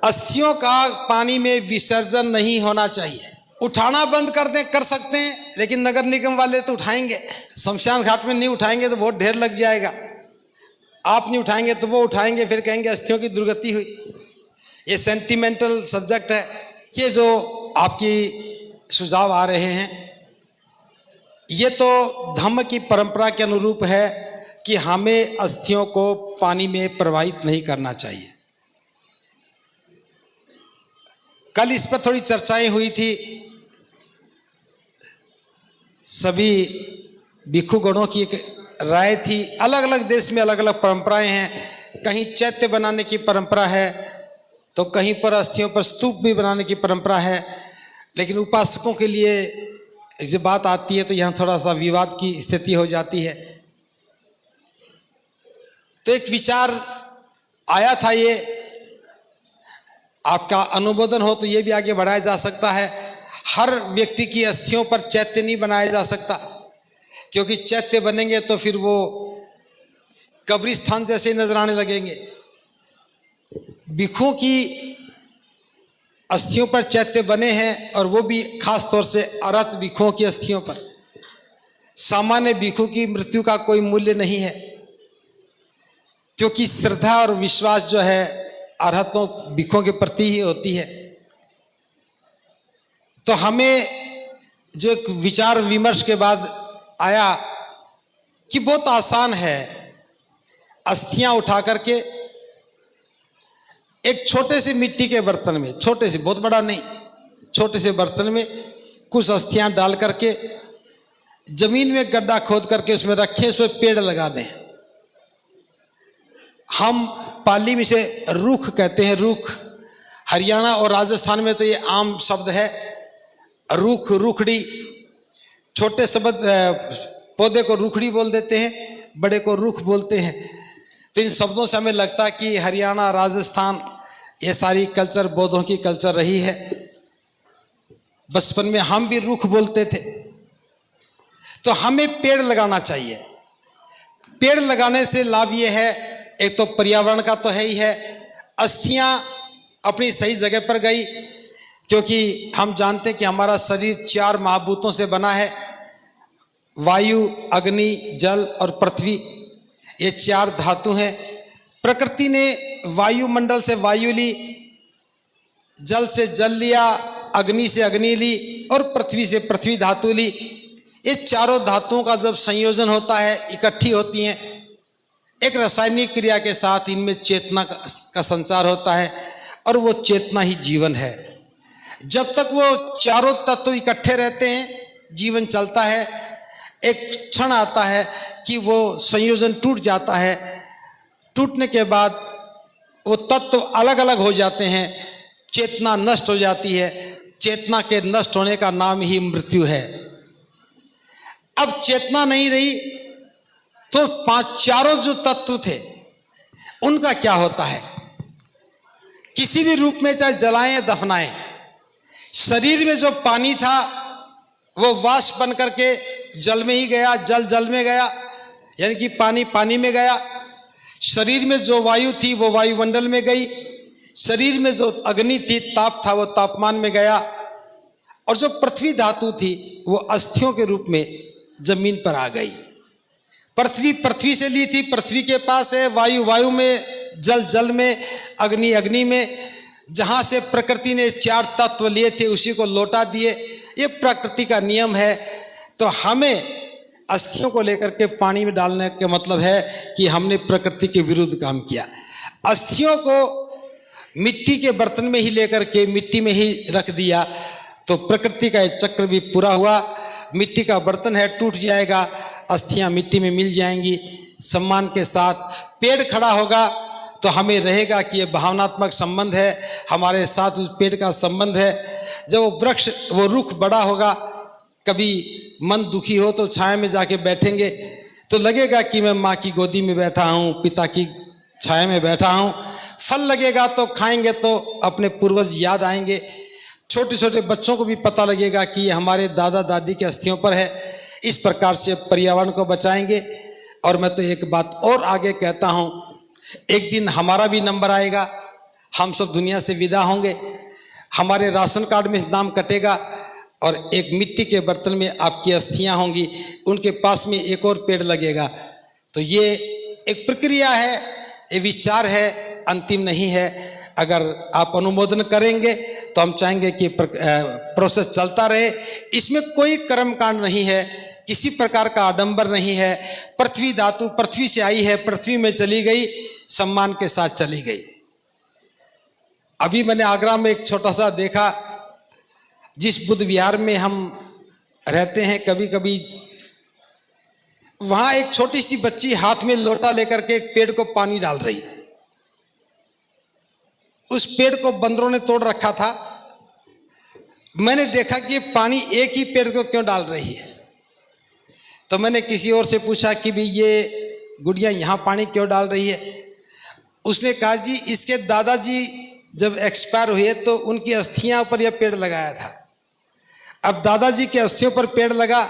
अस्थियों का पानी में विसर्जन नहीं होना चाहिए। उठाना बंद कर सकते हैं, लेकिन नगर निगम वाले तो उठाएंगे। शमशान घाट में नहीं उठाएंगे तो बहुत ढेर लग जाएगा। आप नहीं उठाएंगे तो वो उठाएंगे, फिर कहेंगे अस्थियों की दुर्गति हुई। ये सेंटिमेंटल सब्जेक्ट है। ये जो आपकी सुझाव आ रहे हैं, ये तो धम्म की परंपरा के अनुरूप है कि हमें अस्थियों को पानी में प्रवाहित नहीं करना चाहिए। कल इस पर थोड़ी चर्चाएं हुई थी। सभी भिक्षुगणों की एक राय थी। अलग अलग देश में अलग अलग परंपराएं हैं। कहीं चैत्य बनाने की परंपरा है, तो कहीं पर अस्थियों पर स्तूप भी बनाने की परंपरा है। लेकिन उपासकों के लिए जब बात आती है तो यहाँ थोड़ा सा विवाद की स्थिति हो जाती है। तो एक विचार आया था, ये आपका अनुमोदन हो तो ये भी आगे बढ़ाया जा सकता है। हर व्यक्ति की अस्थियों पर चैत्य नहीं बनाया जा सकता, क्योंकि चैत्य बनेंगे तो फिर वो कब्रिस्तान जैसे नजर आने लगेंगे। भिक्षुओं की अस्थियों पर चैत्य बने हैं, और वो भी खास तौर से अरहत भिक्षुओं की अस्थियों पर। सामान्य भिक्षु की मृत्यु का कोई मूल्य नहीं है, क्योंकि श्रद्धा और विश्वास जो है अरहतों भिक्षुओं के प्रति ही होती है। तो हमें जो एक विचार विमर्श के बाद आया कि बहुत आसान है, अस्थियां उठा करके एक छोटे से मिट्टी के बर्तन में, छोटे से, बहुत बड़ा नहीं, छोटे से बर्तन में कुछ अस्थियां डाल करके जमीन में गड्ढा खोद करके उसमें रखें, उसमें पेड़ लगा दें। हम पाली में से रूख कहते हैं, रूख। हरियाणा और राजस्थान में तो ये आम शब्द है, रूख, रूखड़ी। छोटे शब्द पौधे को रूखड़ी बोल देते हैं, बड़े को रूख बोलते हैं। तो इन शब्दों से हमें लगता है कि हरियाणा, राजस्थान, ये सारी कल्चर बौद्धों की कल्चर रही है। बचपन में हम भी रूख बोलते थे। तो हमें पेड़ लगाना चाहिए। पेड़ लगाने से लाभ ये है, एक तो पर्यावरण का तो है ही है, अस्थियां अपनी सही जगह पर गई, क्योंकि हम जानते हैं कि हमारा शरीर 4 महाभूतों से बना है। वायु, अग्नि, जल और पृथ्वी, ये 4 धातु हैं। प्रकृति ने वायुमंडल से वायु ली, जल से जल लिया, अग्नि से अग्नि ली और पृथ्वी से पृथ्वी धातु ली। ये चारों धातुओं का जब संयोजन होता है, इकट्ठी होती हैं, एक रासायनिक क्रिया के साथ इनमें चेतना का संचार होता है, और वो चेतना ही जीवन है। जब तक वो चारों तत्व इकट्ठे रहते हैं, जीवन चलता है। एक क्षण आता है कि वो संयोजन टूट जाता है। टूटने के बाद वो तत्व अलग अलग हो जाते हैं, चेतना नष्ट हो जाती है। चेतना के नष्ट होने का नाम ही मृत्यु है। अब चेतना नहीं रही तो 4 जो तत्व थे उनका क्या होता है? किसी भी रूप में, चाहे जलाएं या दफनाएं, शरीर में जो पानी था वो वाष्प बन करके जल में ही गया, जल जल में गया, यानी कि पानी पानी में गया। शरीर में जो वायु थी वो वायुमंडल में गई। शरीर में जो अग्नि थी, ताप था, वो तापमान में गया। और जो पृथ्वी धातु थी वो अस्थियों के रूप में जमीन पर आ गई। पृथ्वी पृथ्वी से ली थी, पृथ्वी के पास है। वायु वायु में, जल जल में, अग्नि अग्नि में। जहाँ से प्रकृति ने 4 तत्व लिए थे उसी को लौटा दिए। ये प्रकृति का नियम है। तो हमें अस्थियों को लेकर के पानी में डालने का मतलब है कि हमने प्रकृति के विरुद्ध काम किया। अस्थियों को मिट्टी के बर्तन में ही लेकर के मिट्टी में ही रख दिया तो प्रकृति का एक चक्र भी पूरा हुआ। मिट्टी का बर्तन है, टूट जाएगा, अस्थियां मिट्टी में मिल जाएंगी। सम्मान के साथ पेड़ खड़ा होगा तो हमें रहेगा कि ये भावनात्मक संबंध है, हमारे साथ उस पेड़ का संबंध है। जब वो वृक्ष, वो रुख बड़ा होगा, कभी मन दुखी हो तो छाया में जाके बैठेंगे तो लगेगा कि मैं माँ की गोदी में बैठा हूँ, पिता की छाया में बैठा हूँ। फल लगेगा तो खाएंगे तो अपने पूर्वज याद आएंगे। छोटे छोटे बच्चों को भी पता लगेगा कि ये हमारे दादा दादी के अस्थियों पर है। इस प्रकार से पर्यावरण को बचाएंगे। और मैं तो एक बात और आगे कहता हूँ, एक दिन हमारा भी नंबर आएगा, हम सब दुनिया से विदा होंगे, हमारे राशन कार्ड में नाम कटेगा और एक मिट्टी के बर्तन में आपकी अस्थियां होंगी, उनके पास में एक और पेड़ लगेगा। तो ये एक प्रक्रिया है, ये विचार है, अंतिम नहीं है। अगर आप अनुमोदन करेंगे तो हम चाहेंगे कि प्रोसेस चलता रहे। इसमें कोई कर्मकांड नहीं है, किसी प्रकार का आडंबर नहीं है। पृथ्वी धातु पृथ्वी से आई है, पृथ्वी में चली गई, सम्मान के साथ चली गई। अभी मैंने आगरा में एक छोटा सा देखा, जिस बुद्ध विहार में हम रहते हैं, कभी कभी वहां एक छोटी सी बच्ची हाथ में लोटा लेकर के एक पेड़ को पानी डाल रही। उस पेड़ को बंदरों ने तोड़ रखा था। मैंने देखा कि पानी एक ही पेड़ को क्यों डाल रही है। तो मैंने किसी और से पूछा कि भाई ये गुड़िया यहाँ पानी क्यों डाल रही है। उसने कहा जी इसके दादाजी जब एक्सपायर हुए तो उनकी अस्थियां पर यह पेड़ लगाया था। अब दादाजी के अस्थियों पर पेड़ लगा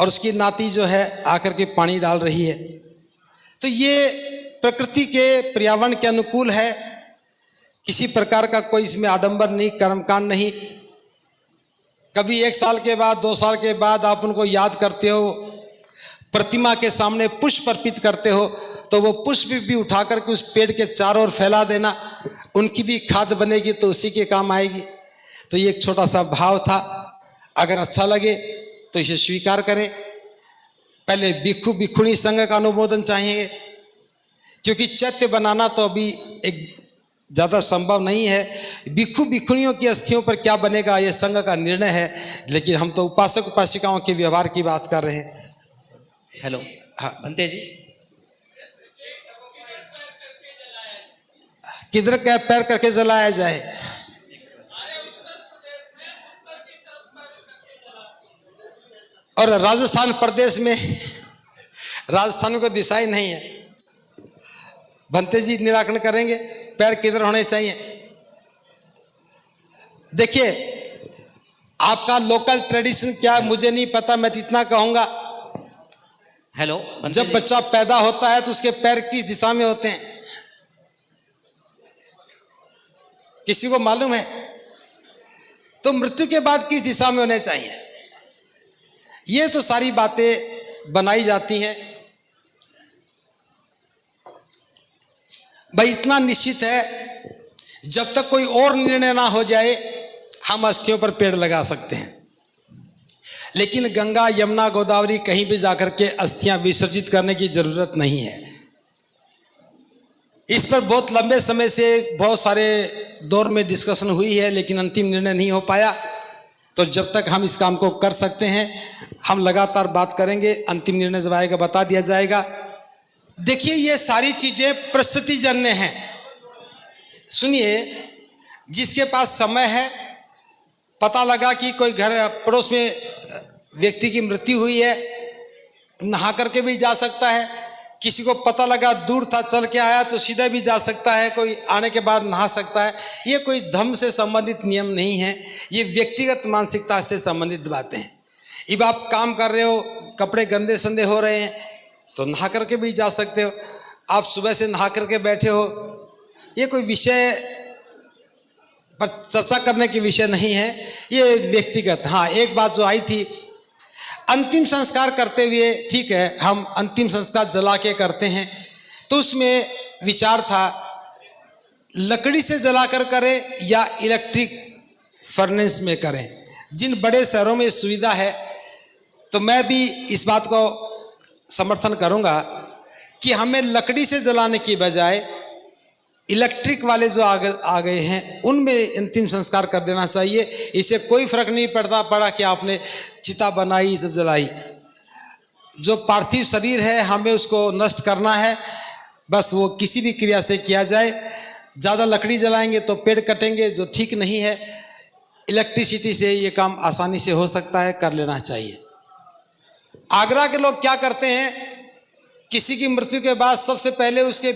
और उसकी नाती जो है आकर के पानी डाल रही है। तो ये प्रकृति के पर्यावरण के अनुकूल है, किसी प्रकार का कोई इसमें आडंबर नहीं, कर्मकांड नहीं। कभी 1 साल के बाद 2 साल के बाद आप उनको याद करते हो, प्रतिमा के सामने पुष्प अर्पित करते हो, तो वो पुष्प भी उठा करके उस पेड़ के चारों ओर फैला देना, उनकी भी खाद बनेगी तो उसी के काम आएगी। तो ये एक छोटा सा भाव था। अगर अच्छा लगे तो इसे स्वीकार करें। पहले भिक्षु भिक्षुणी संघ का अनुमोदन चाहिए, क्योंकि चैत्य बनाना तो अभी एक ज़्यादा संभव नहीं है। भिक्षु भिक्षुणियों की अस्थियों पर क्या बनेगा ये संघ का निर्णय है, लेकिन हम तो उपासक उपासिकाओं के व्यवहार की बात कर रहे हैं। हेलो, हाँ बनते जी, किधर का पैर करके जलाया जाए? और राजस्थान प्रदेश में राजस्थान को दिशा ही नहीं है। बनते जी निराकरण करेंगे, पैर किधर होने चाहिए। देखिए आपका लोकल ट्रेडिशन क्या है मुझे नहीं पता, मैं तो इतना कहूंगा। हेलो, जब बच्चा पैदा होता है तो उसके पैर किस दिशा में होते हैं, किसी को मालूम है? तो मृत्यु के बाद किस दिशा में होने चाहिए? ये तो सारी बातें बनाई जाती हैं। भाई इतना निश्चित है, जब तक कोई और निर्णय ना हो जाए हम अस्थियों पर पेड़ लगा सकते हैं, लेकिन गंगा यमुना गोदावरी कहीं भी जाकर के अस्थियां विसर्जित करने की जरूरत नहीं है। इस पर बहुत लंबे समय से बहुत सारे दौर में डिस्कशन हुई है, लेकिन अंतिम निर्णय नहीं हो पाया। तो जब तक हम इस काम को कर सकते हैं हम लगातार बात करेंगे, अंतिम निर्णय जब आएगा बता दिया जाएगा। देखिए ये सारी चीजें परिस्थितिजन्य हैं। सुनिए, जिसके पास समय है, पता लगा कि कोई घर पड़ोस में व्यक्ति की मृत्यु हुई है, नहा करके भी जा सकता है। किसी को पता लगा दूर था चल के आया तो सीधा भी जा सकता है, कोई आने के बाद नहा सकता है। ये कोई धर्म से संबंधित नियम नहीं है, ये व्यक्तिगत मानसिकता से संबंधित बातें हैं। अब आप काम कर रहे हो, कपड़े गंदे संदे हो रहे हैं तो नहा करके भी जा सकते हो। आप सुबह से नहा करके बैठे हो, ये कोई विषय पर चर्चा करने की विषय नहीं है, ये व्यक्तिगत। हाँ, एक बात जो आई थी, अंतिम संस्कार करते हुए, ठीक है हम अंतिम संस्कार जला के करते हैं, तो उसमें विचार था लकड़ी से जलाकर करें या इलेक्ट्रिक फर्नेस में करें। जिन बड़े शहरों में सुविधा है, तो मैं भी इस बात को समर्थन करूंगा कि हमें लकड़ी से जलाने की बजाय इलेक्ट्रिक वाले जो आ गए हैं उनमें अंतिम संस्कार कर देना चाहिए। इससे कोई फर्क नहीं पड़ा कि आपने चिता बनाई सब जलाई। जो पार्थिव शरीर है हमें उसको नष्ट करना है, बस वो किसी भी क्रिया से किया जाए। ज़्यादा लकड़ी जलाएंगे तो पेड़ कटेंगे, जो ठीक नहीं है। इलेक्ट्रिसिटी से ये काम आसानी से हो सकता है, कर लेना चाहिए। आगरा के लोग क्या करते हैं, किसी की मृत्यु के बाद सबसे पहले उसके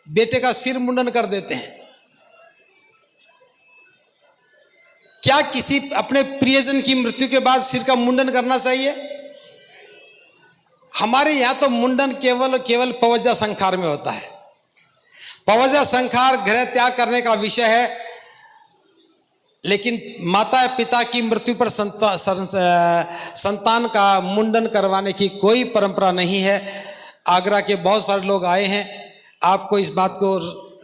बेटे का सिर मुंडन कर देते हैं। क्या किसी अपने प्रियजन की मृत्यु के बाद सिर का मुंडन करना चाहिए? हमारे यहां तो मुंडन केवल पवज्जा संखार में होता है। पवजा संखार गृह त्याग करने का विषय है, लेकिन माता पिता की मृत्यु पर संतान का मुंडन करवाने की कोई परंपरा नहीं है। आगरा के बहुत सारे लोग आए हैं, आपको इस बात को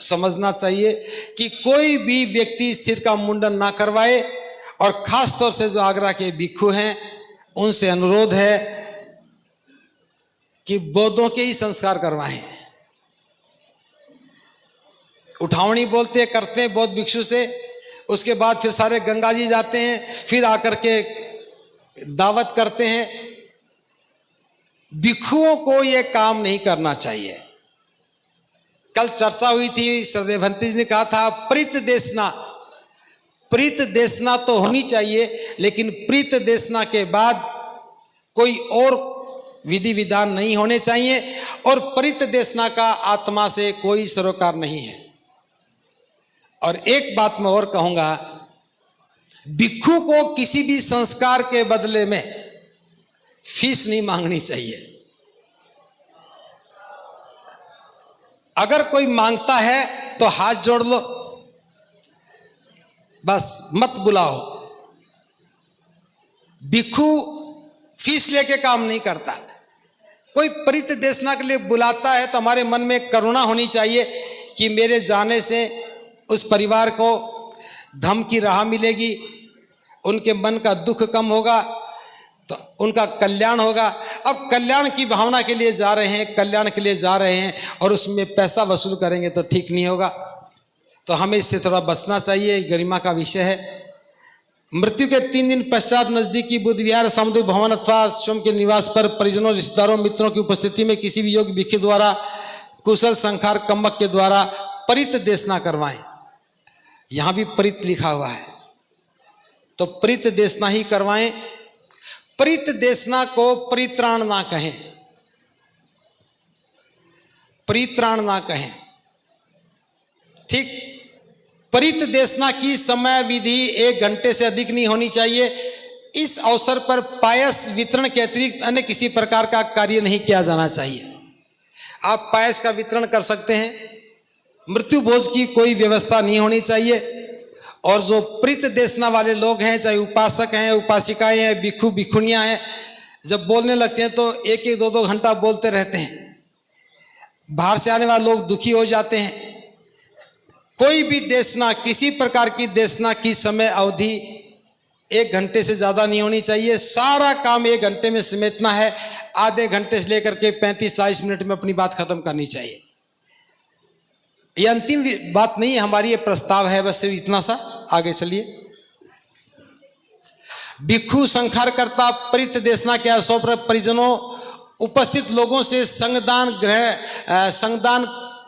समझना चाहिए कि कोई भी व्यक्ति सिर का मुंडन ना करवाए, और खास तौर से जो आगरा के भिक्षु हैं उनसे अनुरोध है कि बौद्धों के ही संस्कार करवाएं। उठावनी बोलते करते हैं बौद्ध भिक्षु से, उसके बाद फिर सारे गंगा जी जाते हैं, फिर आकर के दावत करते हैं। भिक्षुओं को यह काम नहीं करना चाहिए। कल चर्चा हुई थी, सरदेव भंते जी ने कहा था प्रीत देशना तो होनी चाहिए, लेकिन प्रीत देशना के बाद कोई और विधि विधान नहीं होने चाहिए, और प्रीत देशना का आत्मा से कोई सरोकार नहीं है। और एक बात मैं और कहूंगा, भिक्षु को किसी भी संस्कार के बदले में फीस नहीं मांगनी चाहिए। अगर कोई मांगता है तो हाथ जोड़ लो, बस मत बुलाओ। भिक्षु फीस लेके काम नहीं करता। कोई प्रीत देशना के लिए बुलाता है तो हमारे मन में करुणा होनी चाहिए कि मेरे जाने से उस परिवार को धर्म की राह मिलेगी, उनके मन का दुख कम होगा, तो उनका कल्याण होगा। अब कल्याण की भावना के लिए जा रहे हैं, कल्याण के लिए जा रहे हैं, और उसमें पैसा वसूल करेंगे तो ठीक नहीं होगा। तो हमें इससे थोड़ा बचना चाहिए, गरिमा का विषय है। मृत्यु के 3 दिन पश्चात नजदीकी बुद्ध विहार सामुदायिक भवन अथवा स्वयं के निवास पर परिजनों, रिश्तेदारों, मित्रों की उपस्थिति में किसी भी योग्य भिक्षु द्वारा कुशल संखार कम्मक के द्वारा परित देशना करवाएं। यहां भी परित लिखा हुआ है, तो परित देशना ही करवाएं। परित देशना को परित्राण ना कहें, परित्राण ना कहें, ठीक। परित देशना की समय विधि 1 घंटे से अधिक नहीं होनी चाहिए। इस अवसर पर पायस वितरण के अतिरिक्त अन्य किसी प्रकार का कार्य नहीं किया जाना चाहिए। आप पायस का वितरण कर सकते हैं, मृत्यु भोज की कोई व्यवस्था नहीं होनी चाहिए। और जो प्रीत देशना वाले लोग हैं, चाहे उपासक हैं, उपासिकाएं हैं, भिक्षु भिक्षुणियां हैं, जब बोलने लगते हैं तो 1-1, 2-2 घंटा बोलते रहते हैं। बाहर से आने वाले लोग दुखी हो जाते हैं। कोई भी देशना, किसी प्रकार की देशना की समय अवधि 1 घंटे से ज़्यादा नहीं होनी चाहिए। सारा काम 1 घंटे में समेटना है, आधे घंटे से लेकर के 35-40 मिनट में अपनी बात खत्म करनी चाहिए। ये अंतिम बात नहीं है हमारी, ये प्रस्ताव है, बस सिर्फ इतना सा। आगे चलिए। भिक्षु संखार करता परित देशना के अवसर पर परिजनों, उपस्थित लोगों से संगदान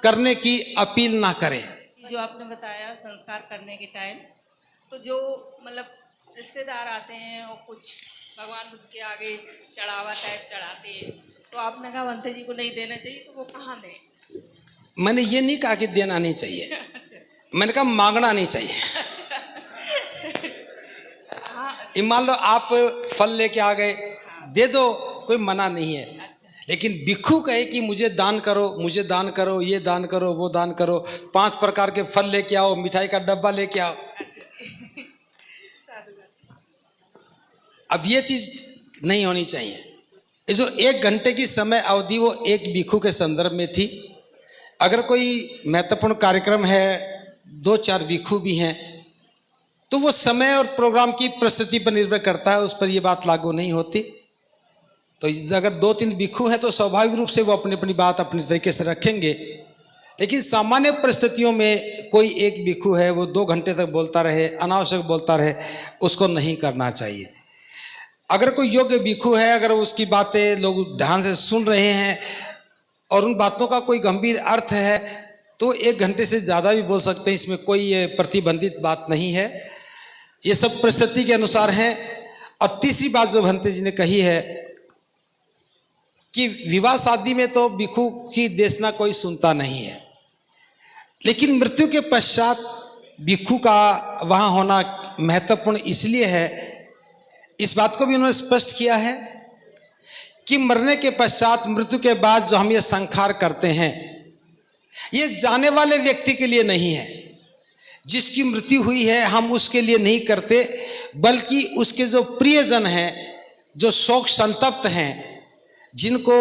करने की अपील ना करें। जो आपने बताया संस्कार करने के टाइम, तो जो मतलब रिश्तेदार आते हैं और कुछ भगवान बुद्ध के आगे चढ़ावा टाइप चढ़ाते हैं, तो आपने कहा भंते जी को नहीं देना चाहिए, तो वो कहाँ दें? मैंने ये नहीं कहा कि देना नहीं चाहिए, मैंने कहा मांगना नहीं चाहिए। हाँ। मान लो आप फल लेके आ गए, दे दो, कोई मना नहीं है। लेकिन भिक्षु कहे कि मुझे दान करो, मुझे दान करो, ये दान करो, वो दान करो, 5 प्रकार के फल लेके आओ, मिठाई का डब्बा लेके आओ, अब ये चीज नहीं होनी चाहिए। ये जो 1 घंटे की समय अवधि वो एक भिक्षु के संदर्भ में थी। अगर कोई महत्वपूर्ण कार्यक्रम है, 2-4 भिक्षु भी हैं, तो वो समय और प्रोग्राम की प्रस्तुति पर निर्भर करता है, उस पर ये बात लागू नहीं होती। तो अगर 2-3 भिक्षु हैं तो स्वाभाविक रूप से वो अपनी अपनी बात अपने तरीके से रखेंगे। लेकिन सामान्य परिस्थितियों में कोई एक भिक्षु है, वो 2 घंटे तक बोलता रहे, अनावश्यक बोलता रहे, उसको नहीं करना चाहिए। अगर कोई योग्य भिक्षु है, अगर उसकी बातें लोग ध्यान से सुन रहे हैं और उन बातों का कोई गंभीर अर्थ है, तो 1 घंटे से ज़्यादा भी बोल सकते हैं, इसमें कोई प्रतिबंधित बात नहीं है। ये सब परिस्थिति के अनुसार है। और तीसरी बात जो भंते जी ने कही है कि विवाह शादी में तो भिक्षु की देशना कोई सुनता नहीं है, लेकिन मृत्यु के पश्चात भिक्षु का वहाँ होना महत्वपूर्ण इसलिए है, इस बात को भी उन्होंने स्पष्ट किया है कि मरने के पश्चात, मृत्यु के बाद जो हम ये संस्कार करते हैं, ये जाने वाले व्यक्ति के लिए नहीं है, जिसकी मृत्यु हुई है हम उसके लिए नहीं करते, बल्कि उसके जो प्रियजन हैं, जो शोक संतप्त हैं, जिनको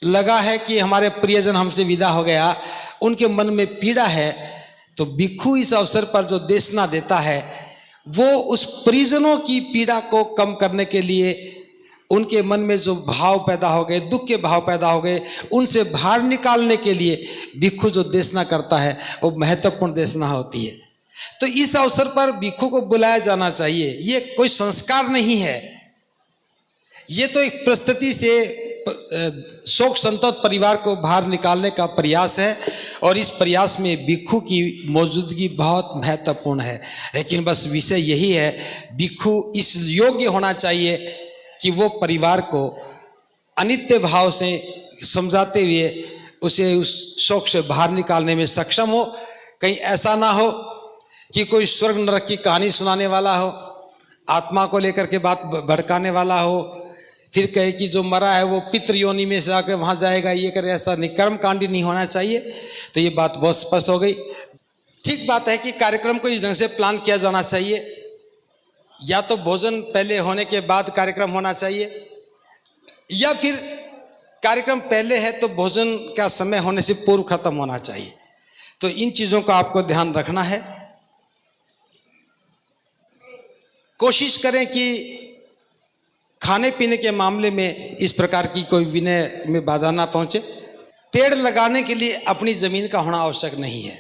लगा है कि हमारे प्रियजन हमसे विदा हो गया, उनके मन में पीड़ा है, तो भिक्षु इस अवसर पर जो देशना देता है वो उस परिजनों की पीड़ा को कम करने के लिए, उनके मन में जो भाव पैदा हो गए, दुख के भाव पैदा हो गए, उनसे बाहर निकालने के लिए भिक्षु जो देशना करता है वो महत्वपूर्ण देशना होती है। तो इस अवसर पर भिक्षु को बुलाया जाना चाहिए। ये कोई संस्कार नहीं है, ये तो एक परिस्थिति से शोक संतप्त परिवार को बाहर निकालने का प्रयास है, और इस प्रयास में भिक्षु की मौजूदगी बहुत महत्वपूर्ण है। लेकिन बस विषय यही है, भिक्षु इस योग्य होना चाहिए कि वो परिवार को अनित्य भाव से समझाते हुए उसे उस शोक से बाहर निकालने में सक्षम हो। कहीं ऐसा ना हो कि कोई स्वर्ग नरक की कहानी सुनाने वाला हो, आत्मा को लेकर के बात भड़काने वाला हो, फिर कहे कि जो मरा है वो पितृ योनि में से आकर वहाँ जाएगा, ये करे। ऐसा नहीं, कर्म कांडी नहीं होना चाहिए। तो ये बात बहुत स्पष्ट हो गई। ठीक बात है कि कार्यक्रम को इस ढंग से प्लान किया जाना चाहिए, या तो भोजन पहले होने के बाद कार्यक्रम होना चाहिए, या फिर कार्यक्रम पहले है तो भोजन का समय होने से पूर्व खत्म होना चाहिए। तो इन चीज़ों का आपको ध्यान रखना है। कोशिश करें कि खाने पीने के मामले में इस प्रकार की कोई विनय में बाधा ना पहुंचे। पेड़ लगाने के लिए अपनी जमीन का होना आवश्यक नहीं है।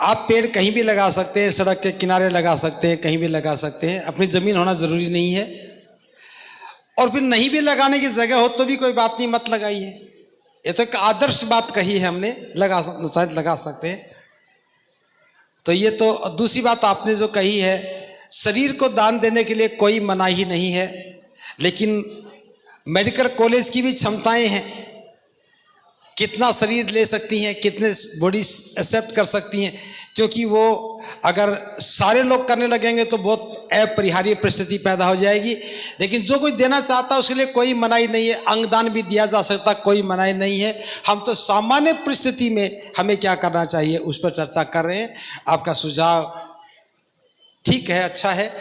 आप पेड़ कहीं भी लगा सकते हैं, सड़क के किनारे लगा सकते हैं, कहीं भी लगा सकते हैं, अपनी जमीन होना जरूरी नहीं है। और फिर नहीं भी लगाने की जगह हो तो भी कोई बात नहीं, मत लगाइए। ये तो एक आदर्श बात कही है हमने, शायद लगा सकते हैं। तो ये तो दूसरी बात आपने जो कही है, शरीर को दान देने के लिए कोई मनाही नहीं है, लेकिन मेडिकल कॉलेज की भी क्षमताएं हैं, कितना शरीर ले सकती हैं, कितने बॉडी एक्सेप्ट कर सकती हैं, क्योंकि वो अगर सारे लोग करने लगेंगे तो बहुत अपरिहार्य परिस्थिति पैदा हो जाएगी। लेकिन जो कोई देना चाहता है उसके लिए कोई मनाही नहीं है, अंगदान भी दिया जा सकता, कोई मनाही नहीं है। हम तो सामान्य परिस्थिति में हमें क्या करना चाहिए उस पर चर्चा कर रहे हैं। आपका सुझाव ठीक है, अच्छा है।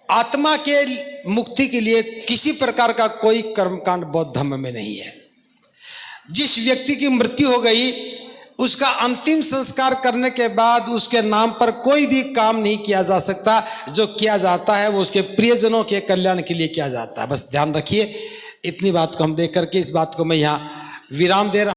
आत्मा के मुक्ति के लिए किसी प्रकार का कोई कर्मकांड बौद्ध धर्म में नहीं है। जिस व्यक्ति की मृत्यु हो गई उसका अंतिम संस्कार करने के बाद उसके नाम पर कोई भी काम नहीं किया जा सकता। जो किया जाता है वो उसके प्रियजनों के कल्याण के लिए किया जाता है। बस ध्यान रखिए। इतनी बात को हम देख करके इस बात को मैं यहाँ विराम दे रहा हूँ।